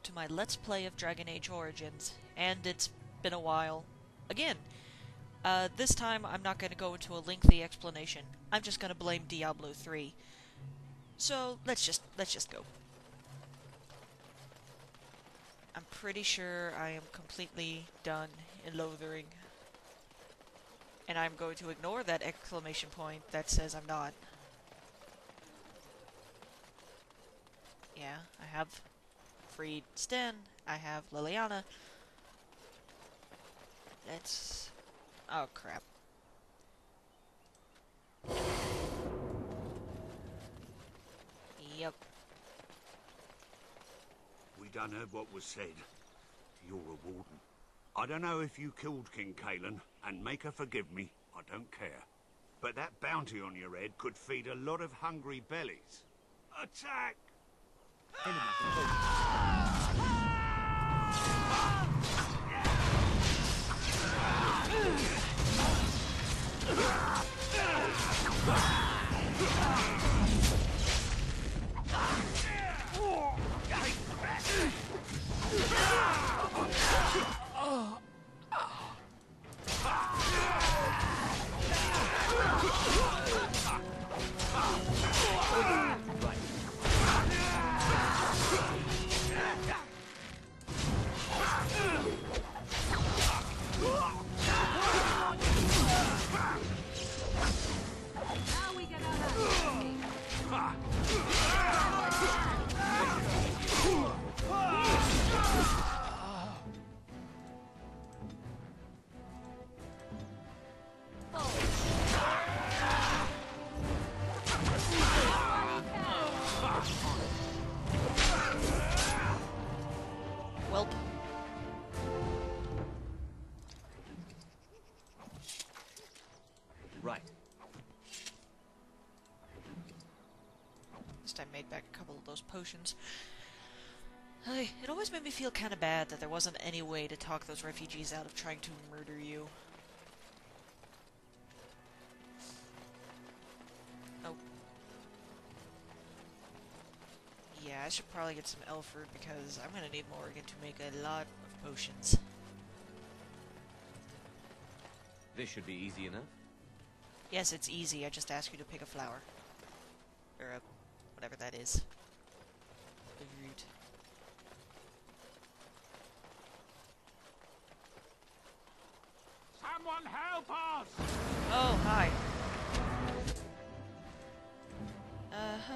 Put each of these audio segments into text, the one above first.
to my Let's Play of Dragon Age Origins, and it's been a while. Again, this time I'm not going to go into a lengthy explanation. I'm just going to blame Diablo 3. So, let's just go. I'm pretty sure I am completely done in Lothering. And I'm going to ignore that exclamation point that says I'm not. Yeah, I have freed Sten, I have Liliana. Let's... oh crap. Yep. We done heard what was said. You're a warden. I don't know if you killed King Kalen, and make her forgive me, I don't care. But that bounty on your head could feed a lot of hungry bellies. Attack! Welp. Right. At least I made back a couple of those potions. It always made me feel kind of bad that there wasn't any way to talk those refugees out of trying to murder you. Oh. Yeah, I should probably get some Elford because I'm gonna need Morrigan to make a lot of potions. This should be easy enough. Yes, it's easy. I just ask you to pick a flower. Or whatever that is. The root. Someone help us! Oh, hi. Uh-huh.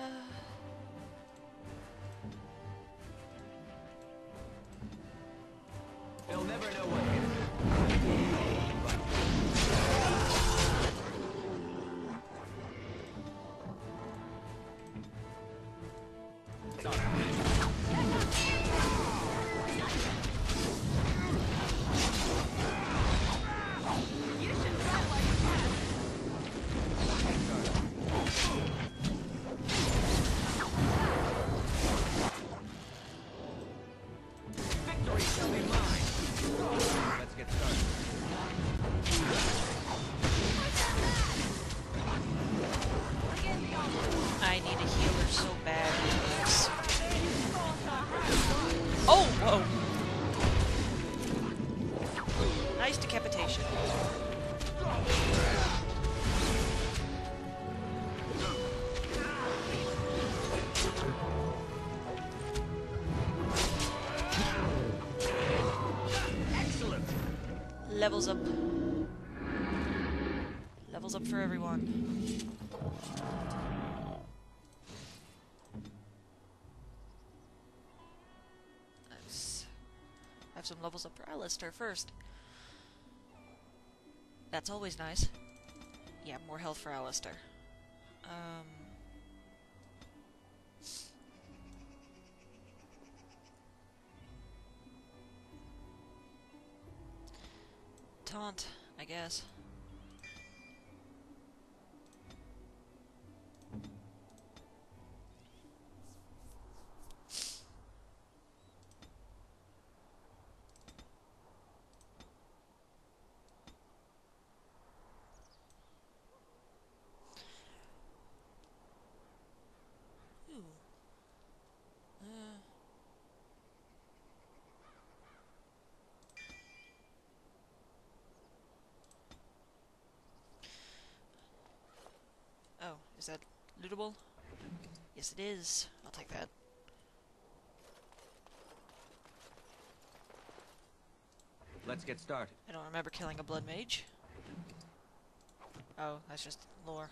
They'll never know what hit them. Victory shall be mine. Let's get started. I need a healer so bad. Oh, whoa. Nice decapitation. Excellent! Levels up. Levels up for everyone. Nice. Have some levels up for Alistair first. That's always nice. Yeah, more health for Alistair. Taunt, I guess. Ooh. Is that lootable? Yes, it is. I'll take that. Let's get started. I don't remember killing a blood mage. Oh, that's just lore.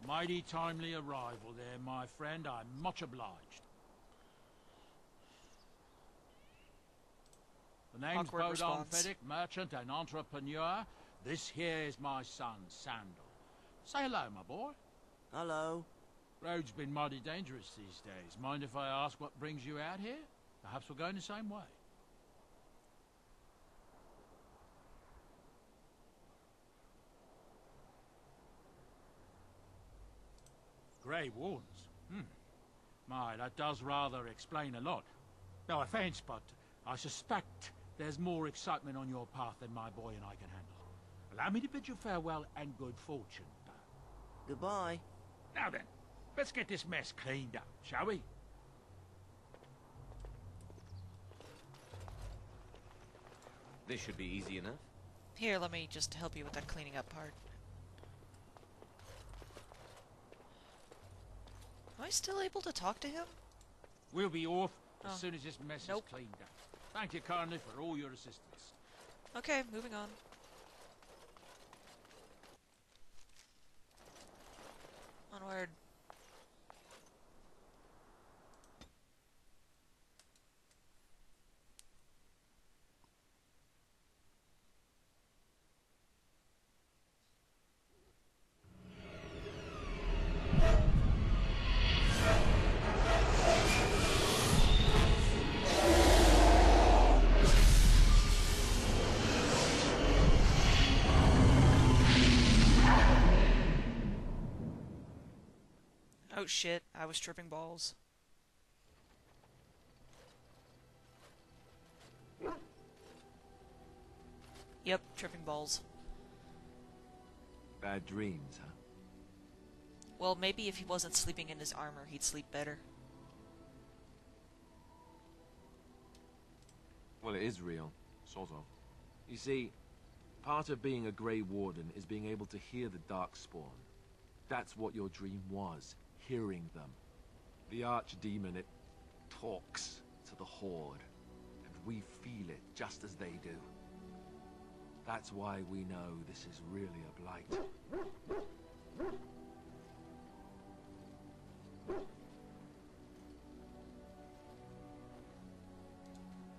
Mighty timely arrival there, my friend. I'm much obliged. The name's Awkward Bodon response. Thetic, merchant and entrepreneur. This here is my son, Sandal. Say hello, my boy. Hello. Road's been mighty dangerous these days. Mind if I ask what brings you out here? Perhaps we're going the same way. Grey Wardens? My, that does rather explain a lot. No offense, but I suspect there's more excitement on your path than my boy and I can handle. Allow me to bid you farewell and good fortune. Goodbye. Now then, let's get this mess cleaned up, shall we? This should be easy enough. Here, let me just help you with that cleaning up part. Am I still able to talk to him? We'll be off as Oh. soon as this mess Nope. is cleaned up. Thank you kindly for all your assistance. Okay, moving on. Onward. Oh shit, I was tripping balls. Yep, tripping balls. Bad dreams, huh? Well, maybe if he wasn't sleeping in his armor, he'd sleep better. Well, it is real, sort of. You see, part of being a Grey Warden is being able to hear the Darkspawn. That's what your dream was, hearing them. The Archdemon, it talks to the Horde, and we feel it just as they do. That's why we know this is really a blight.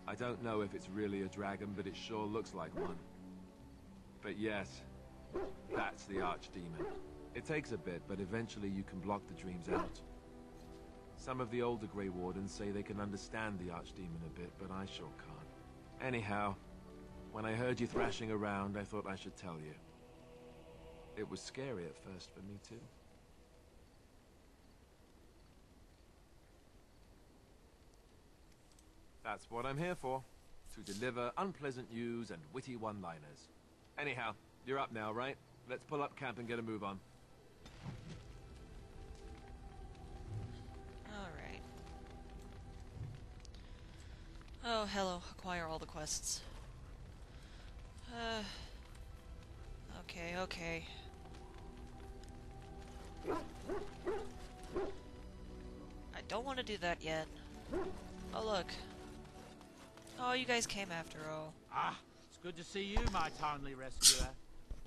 I don't know if it's really a dragon, but it sure looks like one. But yes, that's the Archdemon. It takes a bit, but eventually you can block the dreams out. Some of the older Grey Wardens say they can understand the Archdemon a bit, but I sure can't. Anyhow, when I heard you thrashing around, I thought I should tell you. It was scary at first for me, too. That's what I'm here for. To deliver unpleasant news and witty one-liners. Anyhow, you're up now, right? Let's pull up camp and get a move on. Alright. Oh, hello. Acquire all the quests. Okay, okay. I don't want to do that yet. Oh, look. Oh, you guys came after all. Ah, it's good to see you, my timely rescuer.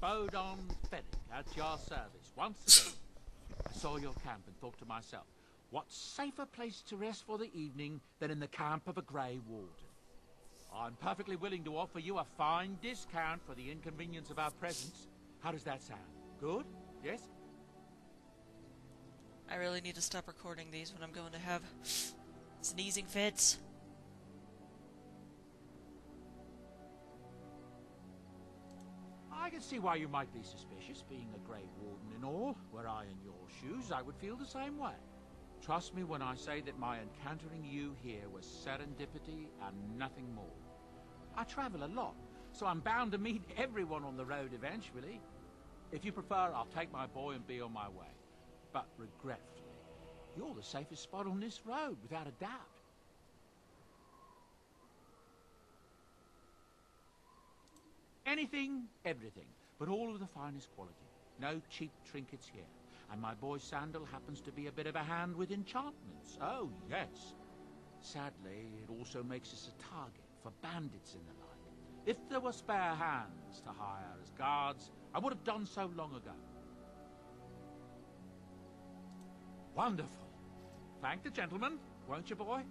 Bodon Thetic, at your service, once again. I saw your camp and thought to myself, what safer place to rest for the evening than in the camp of a Grey Warden? I'm perfectly willing to offer you a fine discount for the inconvenience of our presence. How does that sound? Good? Yes? I really need to stop recording these when I'm going to have sneezing fits. I can see why you might be suspicious, being a Grey Warden and all. Were I in your shoes, I would feel the same way. Trust me when I say that my encountering you here was serendipity and nothing more. I travel a lot, so I'm bound to meet everyone on the road eventually. If you prefer, I'll take my boy and be on my way. But regretfully, you're the safest spot on this road, without a doubt. Anything, everything. but all of the finest quality. No cheap trinkets here. And my boy Sandal happens to be a bit of a hand with enchantments. Oh, yes. Sadly, it also makes us a target for bandits and the like. If there were spare hands to hire as guards, I would have done so long ago. Wonderful. Thank the gentleman, won't you, boy?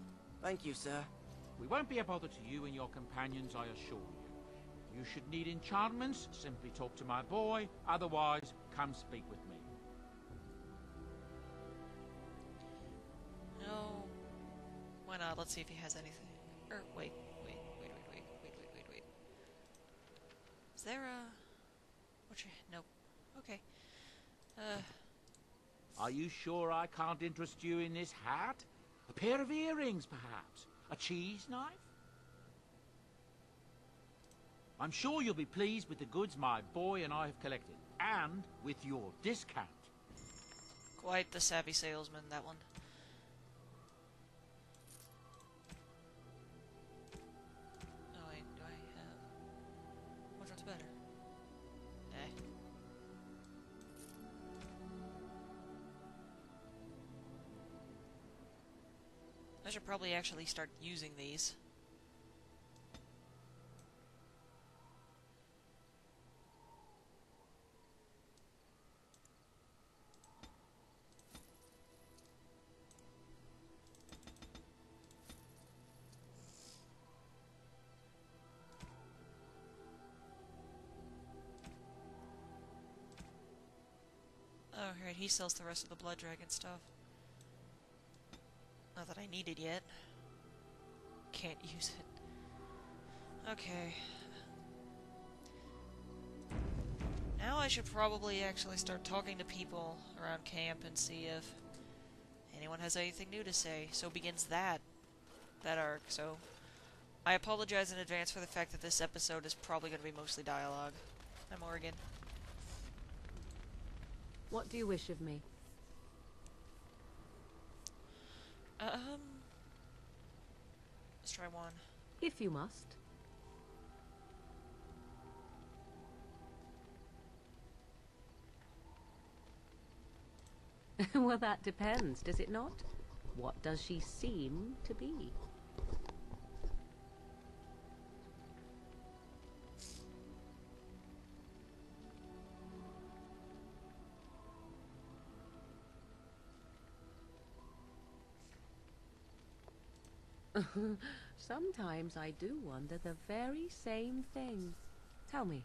Thank you, sir. We won't be a bother to you and your companions, I assure you. You should need enchantments, simply talk to my boy. Otherwise, come speak with me. No. Why not? Let's see if he has anything. Wait. Is there a... Nope. Okay. Are you sure I can't interest you in this hat? A pair of earrings, perhaps? A cheese knife? I'm sure you'll be pleased with the goods my boy and I have collected, and with your discount. Quite the savvy salesman, that one. Oh wait, do I have... Which one's better? I should probably actually start using these. Oh, right, he sells the rest of the Blood Dragon stuff. Not that I need it yet. Can't use it. Okay. Now I should probably actually start talking to people around camp and see if anyone has anything new to say. So begins that arc. So I apologize in advance for the fact that this episode is probably going to be mostly dialogue. I'm Morgan. What do you wish of me? Let's try one. If you must. Well, that depends, does it not? What does she seem to be? Sometimes I do wonder the very same thing. Tell me,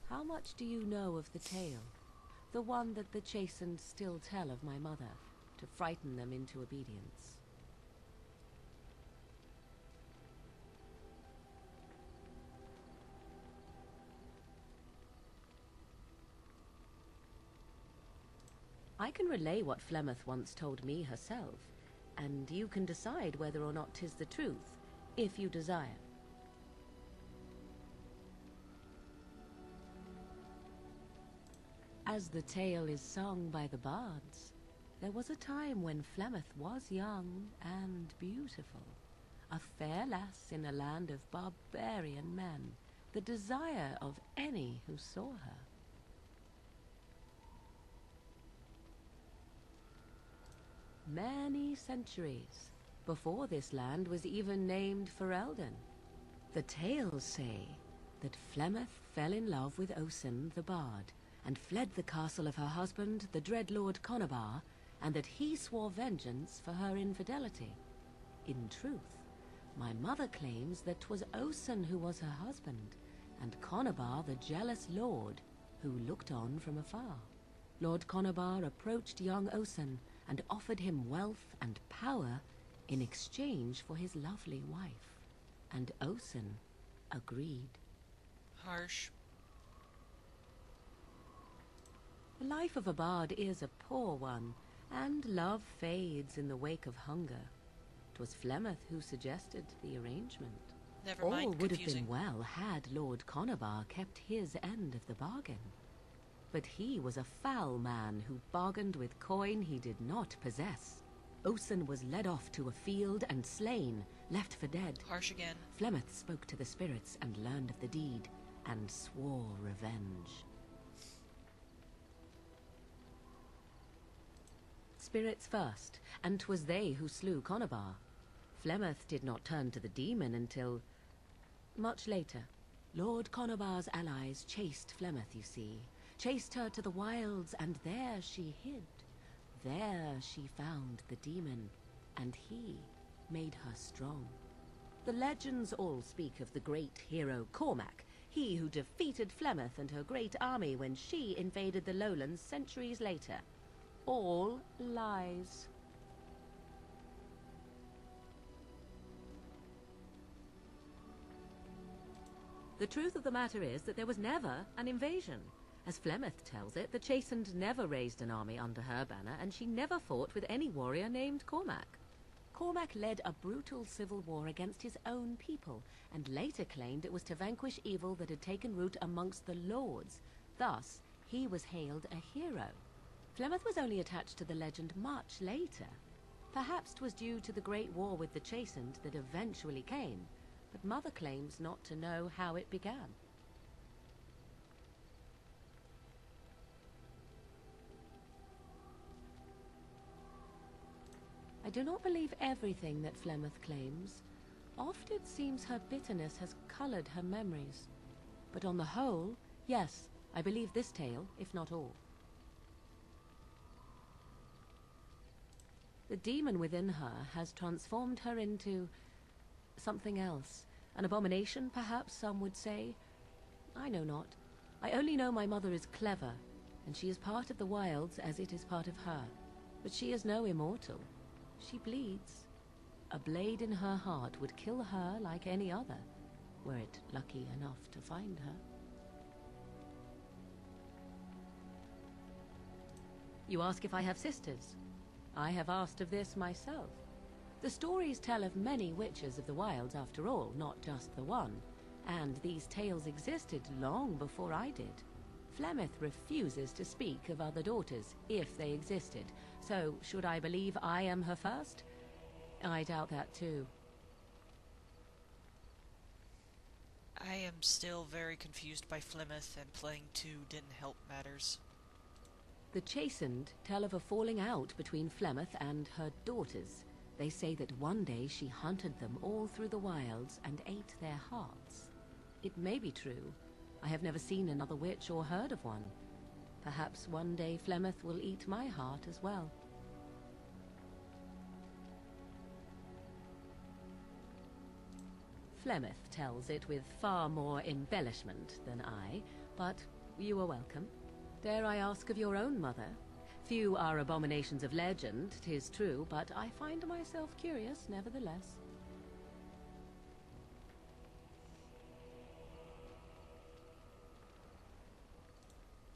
how much do you know of the tale? The one that the chastened still tell of my mother, to frighten them into obedience. I can relay what Flemeth once told me herself, and you can decide whether or not 'tis the truth, if you desire. As the tale is sung by the bards, there was a time when Flemeth was young and beautiful, a fair lass in a land of barbarian men, the desire of any who saw her. Many centuries before this land was even named Ferelden. The tales say that Flemeth fell in love with Osen the Bard and fled the castle of her husband, the dread Lord Conabar, and that he swore vengeance for her infidelity. In truth, my mother claims that 'twas Osen who was her husband, and Conabar the jealous lord who looked on from afar. Lord Conabar approached young Osen and offered him wealth and power in exchange for his lovely wife, and Osen agreed. Harsh. The life of a bard is a poor one, and love fades in the wake of hunger. 'Twas Flemeth who suggested the arrangement. Never All mind, would have confusing. been well had Lord Conabar kept his end of the bargain. But he was a foul man who bargained with coin he did not possess. Osen was led off to a field and slain, left for dead. Harsh again. Flemeth spoke to the spirits and learned of the deed, and swore revenge. Spirits first, and 'twas they who slew Conobar. Flemeth did not turn to the demon until much later. Lord Conobar's allies chased Flemeth, you see. Chased her to the wilds, and there she hid. There she found the demon, and he made her strong. The legends all speak of the great hero Cormac, he who defeated Flemeth and her great army when she invaded the lowlands centuries later. All lies. The truth of the matter is that there was never an invasion. As Flemeth tells it, the Chastened never raised an army under her banner, and she never fought with any warrior named Cormac. Cormac led a brutal civil war against his own people, and later claimed it was to vanquish evil that had taken root amongst the lords. Thus, he was hailed a hero. Flemeth was only attached to the legend much later. Perhaps 'twas due to the great war with the Chastened that eventually came, but Mother claims not to know how it began. I do not believe everything that Flemeth claims. Oft it seems her bitterness has colored her memories. But on the whole, yes, I believe this tale, if not all. The demon within her has transformed her into something else. An abomination, perhaps some would say. I know not. I only know my mother is clever, and she is part of the wilds as it is part of her. But she is no immortal. She bleeds. A blade in her heart would kill her like any other, were it lucky enough to find her. You ask if I have sisters. I have asked of this myself. The stories tell of many witches of the wilds after all, not just the one, and these tales existed long before I did. Flemeth refuses to speak of other daughters, if they existed, so should I believe I am her first? I doubt that too. I am still very confused by Flemeth, and playing 2 didn't help matters. The Chastened tell of a falling out between Flemeth and her daughters. They say that one day she hunted them all through the wilds and ate their hearts. It may be true. I have never seen another witch or heard of one. Perhaps one day Flemeth will eat my heart as well. Flemeth tells it with far more embellishment than I, but you are welcome. Dare I ask of your own mother? Few are abominations of legend, 'tis true, but I find myself curious nevertheless.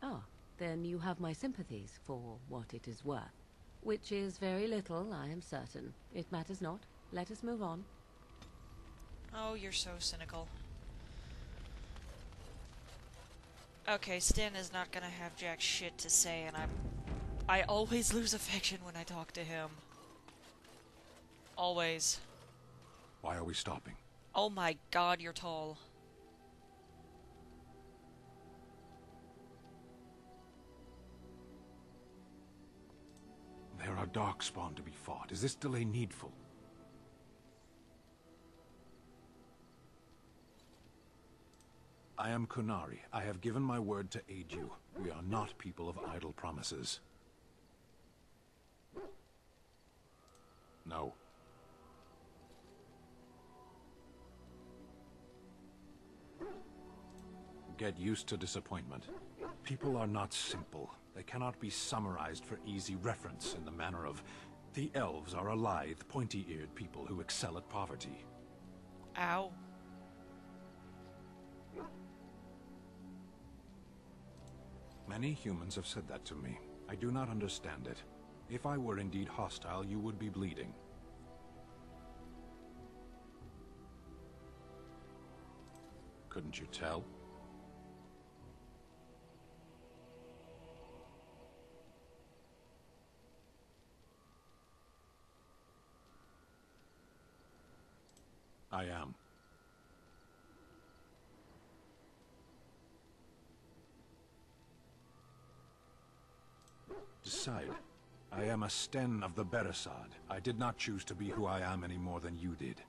Ah, then you have my sympathies for what it is worth. Which is very little, I am certain. It matters not. Let us move on. Oh, you're so cynical. Okay, Stan is not gonna have jack shit to say, and I always lose affection when I talk to him. Always. Why are we stopping? Oh my god, you're tall. There are darkspawn to be fought. Is this delay needful? I am Canari. I have given my word to aid you. We are not people of idle promises. No. Get used to disappointment. People are not simple. They cannot be summarized for easy reference in the manner of, the elves are a lithe, pointy-eared people who excel at poverty. Ow. Many humans have said that to me. I do not understand it. If I were indeed hostile, you would be bleeding. Couldn't you tell? I am. decide. I am a Sten of the Beresad. I did not choose to be who I am any more than you did.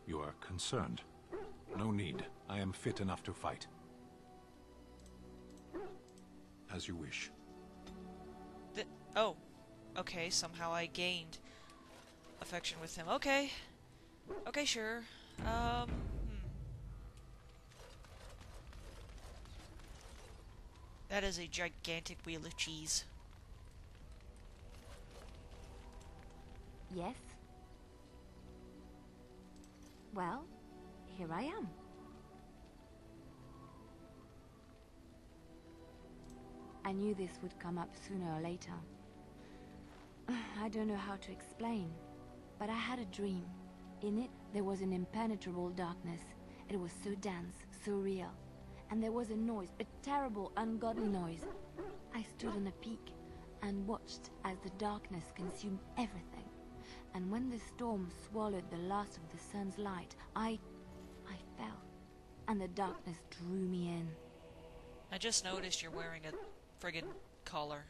You are concerned. No need. I am fit enough to fight. As you wish. Oh. Okay, somehow I gained affection with him. Okay. Okay, sure. That is a gigantic wheel of cheese. Yes? Well, here I am. I knew this would come up sooner or later. I don't know how to explain, but I had a dream. In it, there was an impenetrable darkness. It was so dense, so real. And there was a noise, a terrible, ungodly noise. I stood on a peak and watched as the darkness consumed everything. And when the storm swallowed the last of the sun's light, I fell. And the darkness drew me in. I just noticed you're wearing a friggin' collar.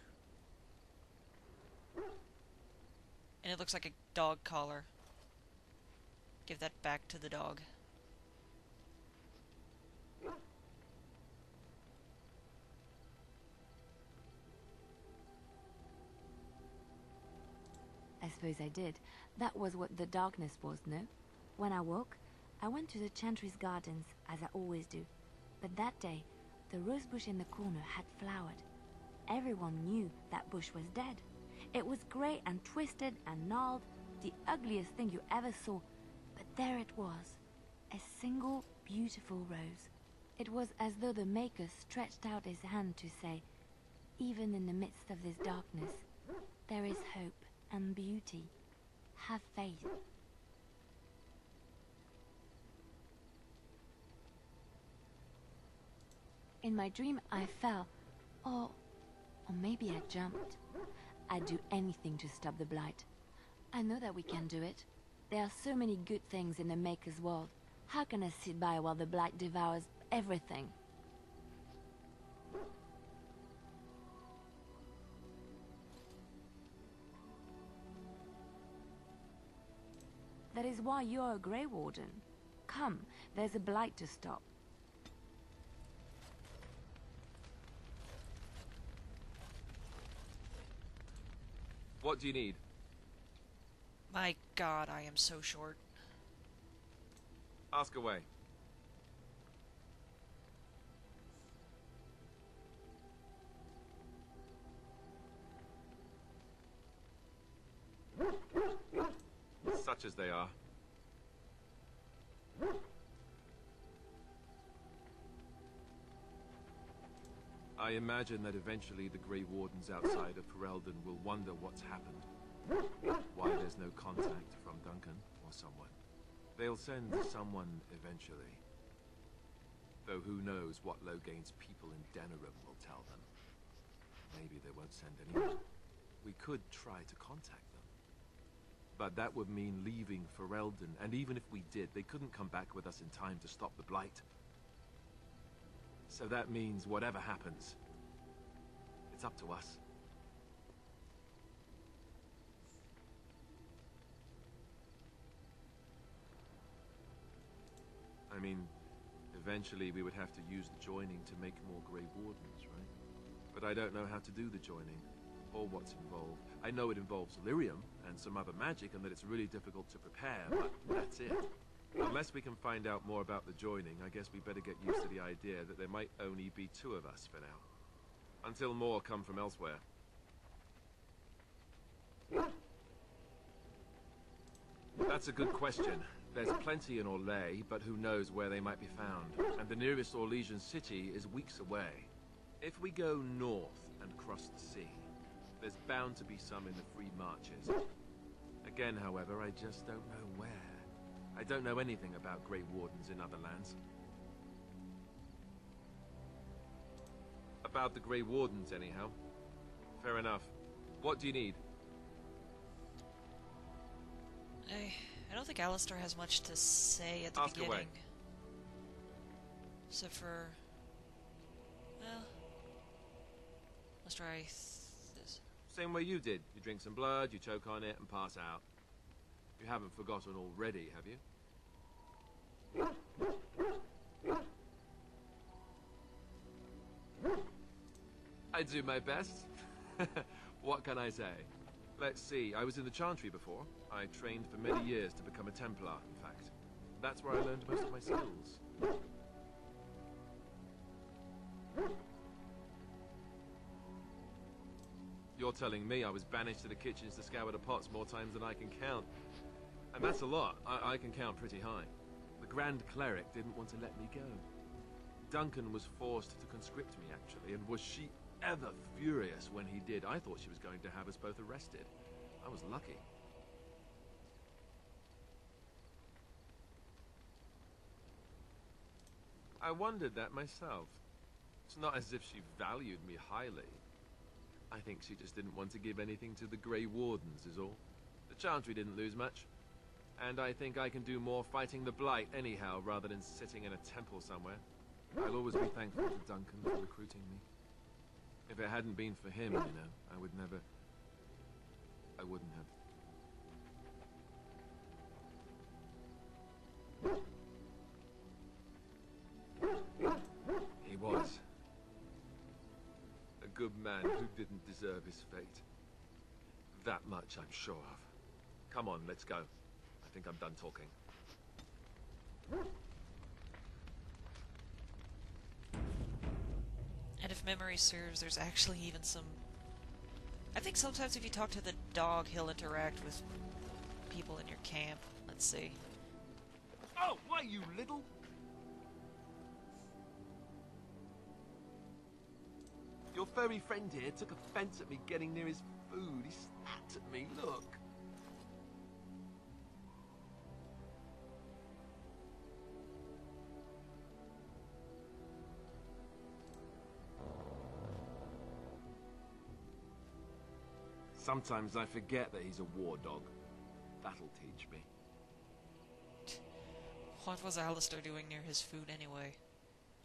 And it looks like a dog collar. Give that back to the dog. I suppose I did. That was what the darkness was, no? When I woke, I went to the Chantry's gardens, as I always do. But that day, the rose bush in the corner had flowered. Everyone knew that bush was dead. It was grey and twisted and gnarled, the ugliest thing you ever saw. But there it was, a single beautiful rose. It was as though the Maker stretched out his hand to say, even in the midst of this darkness, there is hope and beauty. Have faith. In my dream, I fell, or maybe I jumped. I'd do anything to stop the blight. I know that we can do it. There are so many good things in the Maker's world. How can I sit by while the blight devours everything? That is why you're a Grey Warden. Come, there's a blight to stop. What do you need? My god, I am so short. Ask away. Such as they are. I imagine that eventually the Grey Wardens outside of Ferelden will wonder what's happened. Why there's no contact from Duncan or someone. They'll send someone eventually. Though who knows what Logain's people in Denerim will tell them. Maybe they won't send anyone. We could try to contact them. But that would mean leaving Ferelden, and even if we did, they couldn't come back with us in time to stop the Blight. So that means whatever happens, it's up to us. I mean, eventually we would have to use the joining to make more Grey Wardens, right? But I don't know how to do the joining, or what's involved. I know it involves lyrium and some other magic, and that it's really difficult to prepare, but that's it. Unless we can find out more about the joining, I guess we better get used to the idea that there might only be 2 of us for now. Until more come from elsewhere. That's a good question. There's plenty in Orlais, but who knows where they might be found. And the nearest Orlesian city is weeks away. If we go north and cross the sea, there's bound to be some in the Free Marches. Again, however, I just don't know where. I don't know anything about Grey Wardens in other lands. About the Grey Wardens, anyhow. Fair enough. What do you need? I don't think Alistair has much to say at the Ask beginning. away. So for... well... let's try this. Same way you did. You drink some blood, you choke on it, and pass out. You haven't forgotten already, have you? I do my best. What can I say? Let's see, I was in the Chantry before. I trained for many years to become a Templar, in fact. That's where I learned most of my skills. You're telling me I was banished to the kitchens to scour the pots more times than I can count. And that's a lot. I can count pretty high. The Grand Cleric didn't want to let me go. Duncan was forced to conscript me, actually, and was she ever furious when he did. I thought she was going to have us both arrested. I was lucky. I wondered that myself. It's not as if she valued me highly. I think she just didn't want to give anything to the Grey Wardens, is all. The Chantry didn't lose much. And I think I can do more fighting the Blight anyhow, rather than sitting in a temple somewhere. I'll always be thankful to Duncan for recruiting me. If it hadn't been for him, you know, I wouldn't have. He was. A good man who didn't deserve his fate. That much I'm sure of. Come on, let's go. I think I'm done talking. And if memory serves, there's actually even some... I think sometimes if you talk to the dog, he'll interact with people in your camp. Let's see. Oh, why, you little... Your furry friend here took offense at me getting near his food. He snapped at me, look. Sometimes I forget that he's a war dog. That'll teach me. What was Alistair doing near his food anyway?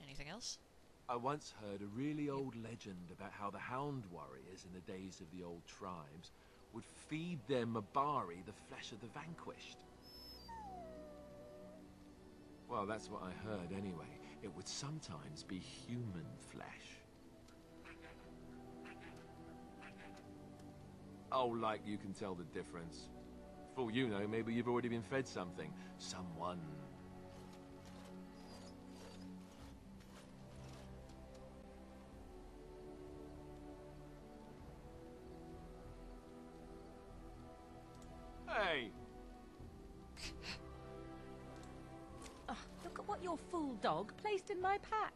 Anything else? I once heard a really old legend about how the Hound Warriors in the days of the old tribes would feed their Mabari the flesh of the vanquished. Well, that's what I heard anyway. It would sometimes be human flesh. Oh, like you can tell the difference. For all you know, maybe you've already been fed something. Someone. Hey! Oh, look at what your fool dog placed in my pack.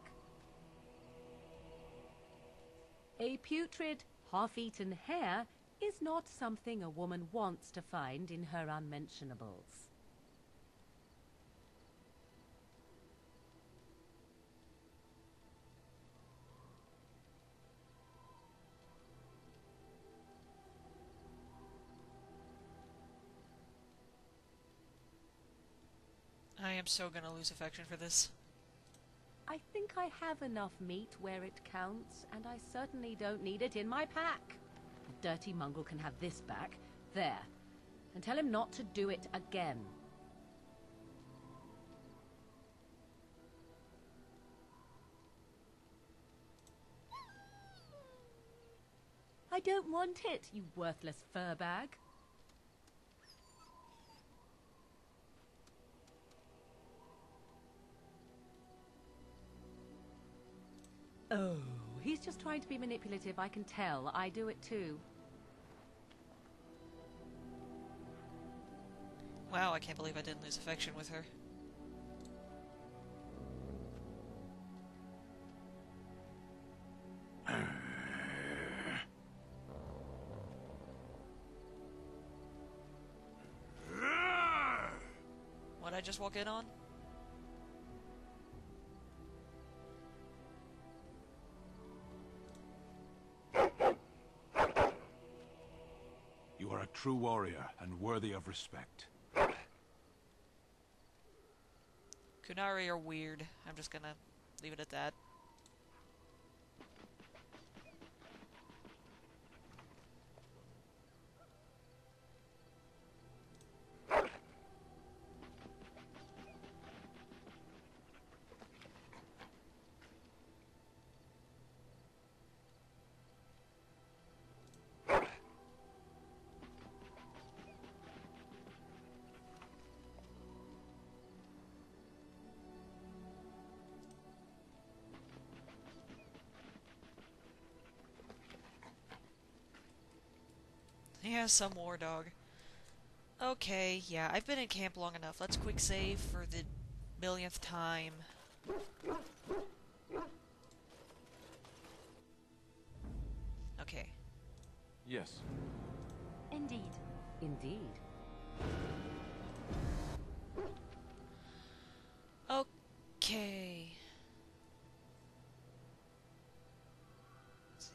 A putrid, half-eaten hare is not something a woman wants to find in her unmentionables. I am so gonna lose affection for this. I think I have enough meat where it counts, and I certainly don't need it in my pack. The dirty Mongol can have this back. There. And tell him not to do it again. I don't want it, you worthless fur bag. Oh, he's just trying to be manipulative, I can tell. I do it too. Wow, I can't believe I didn't lose affection with her. What'd I just walk in on? You are a true warrior and worthy of respect. Canari are weird. I'm just gonna leave it at that. Yeah, some war dog. Okay, yeah, I've been in camp long enough. Let's quick save for the millionth time. Okay. Yes. Indeed. Indeed. Okay. Let's see.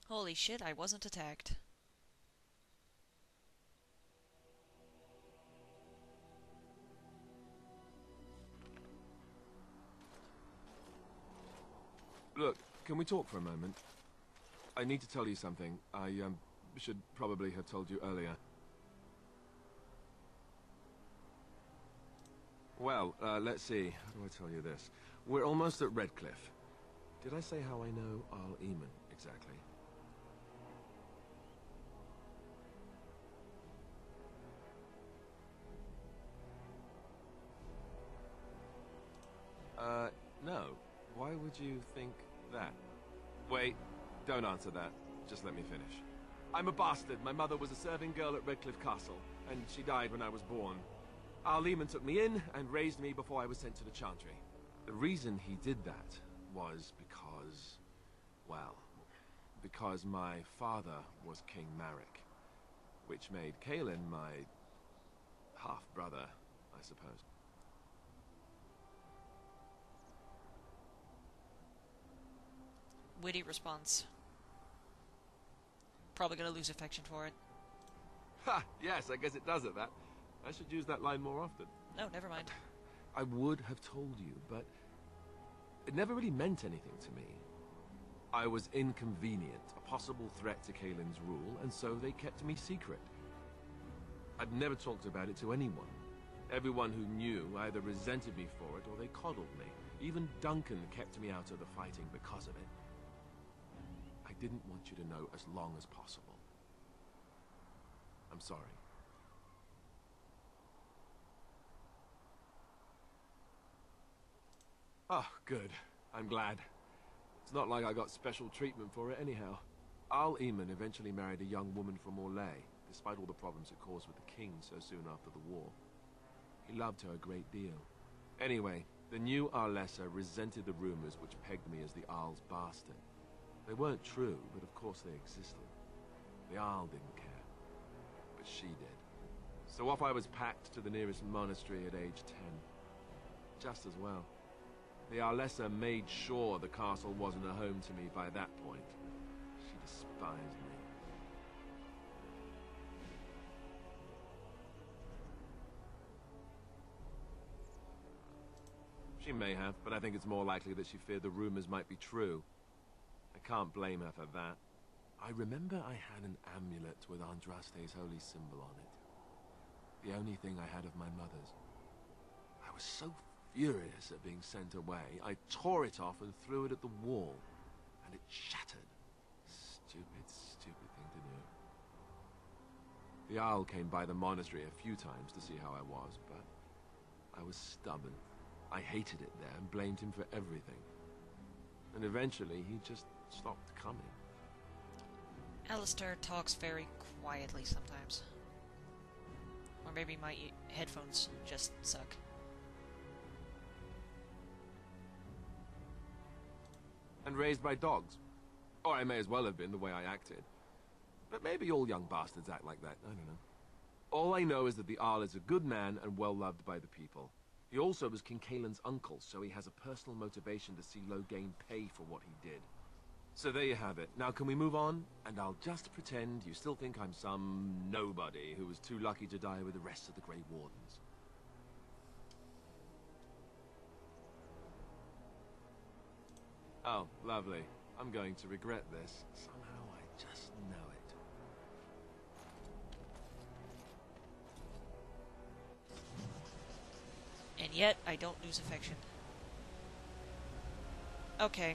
Holy shit, I wasn't attacked. Look, can we talk for a moment? I need to tell you something. I, should probably have told you earlier. Well, let's see. How do I tell you this? We're almost at Redcliffe. Did I say how I know Eamon exactly? No. Why would you think that? Wait, don't answer that. Just let me finish. I'm a bastard. My mother was a serving girl at Redcliffe Castle, and she died when I was born. Eamon took me in and raised me before I was sent to the Chantry. The reason he did that was because, well, because my father was King Marek, which made Kaelin my half-brother, I suppose. Witty response. Probably gonna lose affection for it. Ha! Yes, I guess it does at that. I should use that line more often. No, never mind. I would have told you, but it never really meant anything to me. I was inconvenient, a possible threat to Kaelin's rule, and so they kept me secret. I'd never talked about it to anyone. Everyone who knew either resented me for it or they coddled me. Even Duncan kept me out of the fighting because of it. I didn't want you to know as long as possible. I'm sorry. Oh, good. I'm glad. It's not like I got special treatment for it anyhow. Eamon eventually married a young woman from Orlais, despite all the problems it caused with the king so soon after the war. He loved her a great deal. Anyway, the new Arlessa resented the rumors which pegged me as the Arl's bastard. They weren't true, but of course they existed. The Arl didn't care, but she did. So off I was packed to the nearest monastery at age 10. Just as well. The Arlessa made sure the castle wasn't a home to me by that point. She despised me. She may have, but I think it's more likely that she feared the rumors might be true. I can't blame her for that. I remember I had an amulet with Andraste's holy symbol on it. The only thing I had of my mother's. I was so furious at being sent away, I tore it off and threw it at the wall, and it shattered. Stupid, stupid thing to do. The Arl came by the monastery a few times to see how I was, but I was stubborn. I hated it there and blamed him for everything. And eventually, he just stopped coming. Alistair talks very quietly sometimes. Or maybe my headphones just suck. And raised by dogs. Or I may as well have been, the way I acted. But maybe all young bastards act like that, I don't know. All I know is that the Arl is a good man and well-loved by the people. He also was King Kaelin's uncle, so he has a personal motivation to see Loghain pay for what he did. So there you have it. Now can we move on? And I'll just pretend you still think I'm some nobody who was too lucky to die with the rest of the Grey Wardens. Oh, lovely. I'm going to regret this. Somehow I just know it. And yet, I don't lose affection. Okay.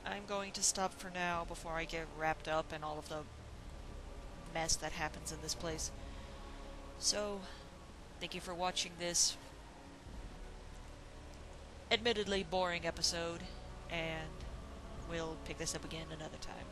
I'm going to stop for now before I get wrapped up in all of the mess that happens in this place. So, thank you for watching this admittedly boring episode, and we'll pick this up again another time.